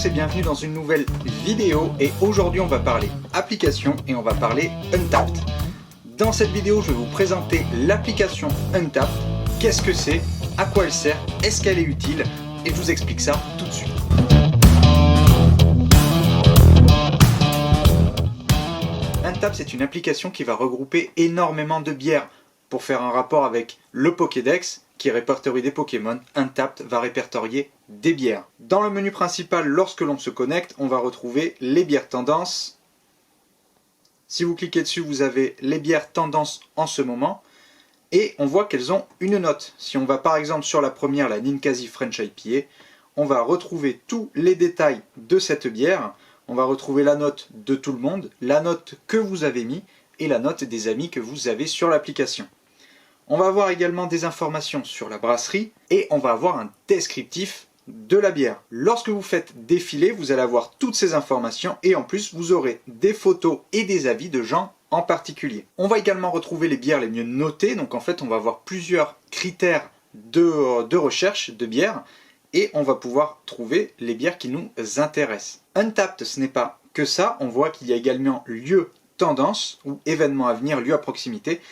tous et bienvenue dans une nouvelle vidéo et aujourd'hui on va parler application et on va parler Untappd. Dans cette vidéo je vais vous présenter l'application Untappd, qu'est-ce que c'est, à quoi elle sert, est-ce qu'elle est utile et je vous explique ça tout de suite. Untappd c'est une application qui va regrouper énormément de bières. Pour faire un rapport avec le Pokédex qui répertorie des Pokémon, Untappd va répertorier des bières. Dans le menu principal, lorsque l'on se connecte, on va retrouver les bières tendances. Si vous cliquez dessus, vous avez les bières tendances en ce moment. Et on voit qu'elles ont une note. Si on va par exemple sur la première, la Ninkasi French IPA, on va retrouver tous les détails de cette bière. On va retrouver la note de tout le monde, la note que vous avez mis et la note des amis que vous avez sur l'application. On va avoir également des informations sur la brasserie et on va avoir un descriptif de la bière. Lorsque vous faites défiler, vous allez avoir toutes ces informations et en plus vous aurez des photos et des avis de gens en particulier. On va également retrouver les bières les mieux notées, donc en fait on va avoir plusieurs critères de recherche de bières et on va pouvoir trouver les bières qui nous intéressent. Untappd, ce n'est pas que ça, on voit qu'il y a également lieu tendance ou événements à venir, lieu à proximité.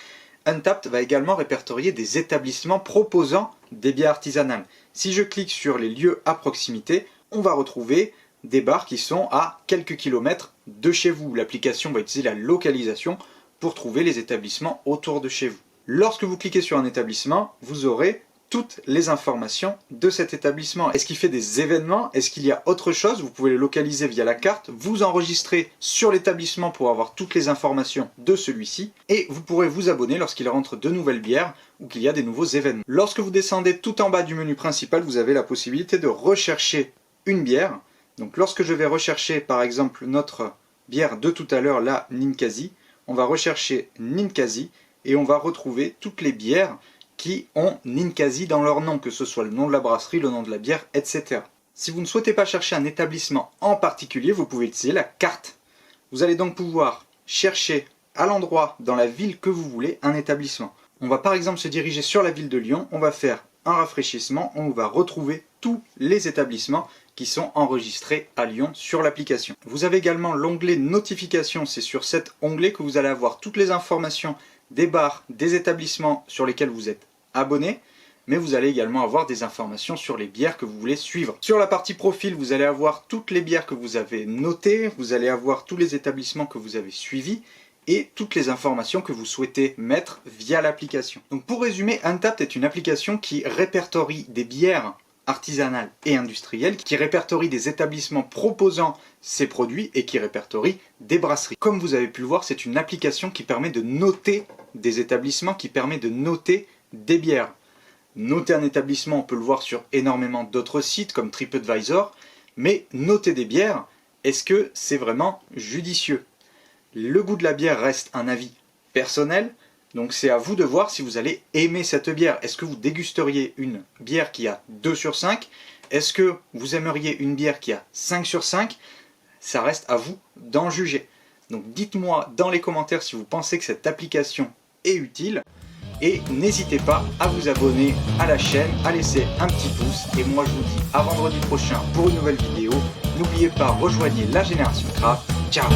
Untappd va également répertorier des établissements proposant des bières artisanales. Si je clique sur les lieux à proximité, on va retrouver des bars qui sont à quelques kilomètres de chez vous. L'application va utiliser la localisation pour trouver les établissements autour de chez vous. Lorsque vous cliquez sur un établissement, vous aurez toutes les informations de cet établissement. Est-ce qu'il fait des événements? Est-ce qu'il y a autre chose? Vous pouvez le localiser via la carte, vous enregistrer sur l'établissement pour avoir toutes les informations de celui-ci et vous pourrez vous abonner lorsqu'il rentre de nouvelles bières ou qu'il y a des nouveaux événements. Lorsque vous descendez tout en bas du menu principal, vous avez la possibilité de rechercher une bière. Donc lorsque je vais rechercher par exemple notre bière de tout à l'heure, la Ninkasi, on va rechercher Ninkasi et on va retrouver toutes les bières qui ont Ninkasi dans leur nom, que ce soit le nom de la brasserie, le nom de la bière, etc. Si vous ne souhaitez pas chercher un établissement en particulier, vous pouvez utiliser la carte. Vous allez donc pouvoir chercher à l'endroit, dans la ville que vous voulez, un établissement. On va par exemple se diriger sur la ville de Lyon, on va faire un rafraîchissement, on va retrouver tous les établissements qui sont enregistrés à Lyon sur l'application. Vous avez également l'onglet notifications, c'est sur cet onglet que vous allez avoir toutes les informations des bars, des établissements sur lesquels vous êtes abonné, mais vous allez également avoir des informations sur les bières que vous voulez suivre. Sur la partie profil, vous allez avoir toutes les bières que vous avez notées, vous allez avoir tous les établissements que vous avez suivis et toutes les informations que vous souhaitez mettre via l'application. Donc pour résumer, Untappd est une application qui répertorie des bières artisanales et industrielles, qui répertorie des établissements proposant ces produits et qui répertorie des brasseries. Comme vous avez pu le voir, c'est une application qui permet de noter des établissements, qui permet de noter des bières. Noter un établissement, on peut le voir sur énormément d'autres sites comme TripAdvisor, mais noter des bières, est-ce que c'est vraiment judicieux? Le goût de la bière reste un avis personnel, donc c'est à vous de voir si vous allez aimer cette bière. Est-ce que vous dégusteriez une bière qui a 2 sur 5? Est-ce que vous aimeriez une bière qui a 5 sur 5? Ça reste à vous d'en juger. Donc dites-moi dans les commentaires si vous pensez que cette application est utile. Et n'hésitez pas à vous abonner à la chaîne, à laisser un petit pouce. Et moi je vous dis à vendredi prochain pour une nouvelle vidéo. N'oubliez pas, rejoignez la Génération Craft. Ciao!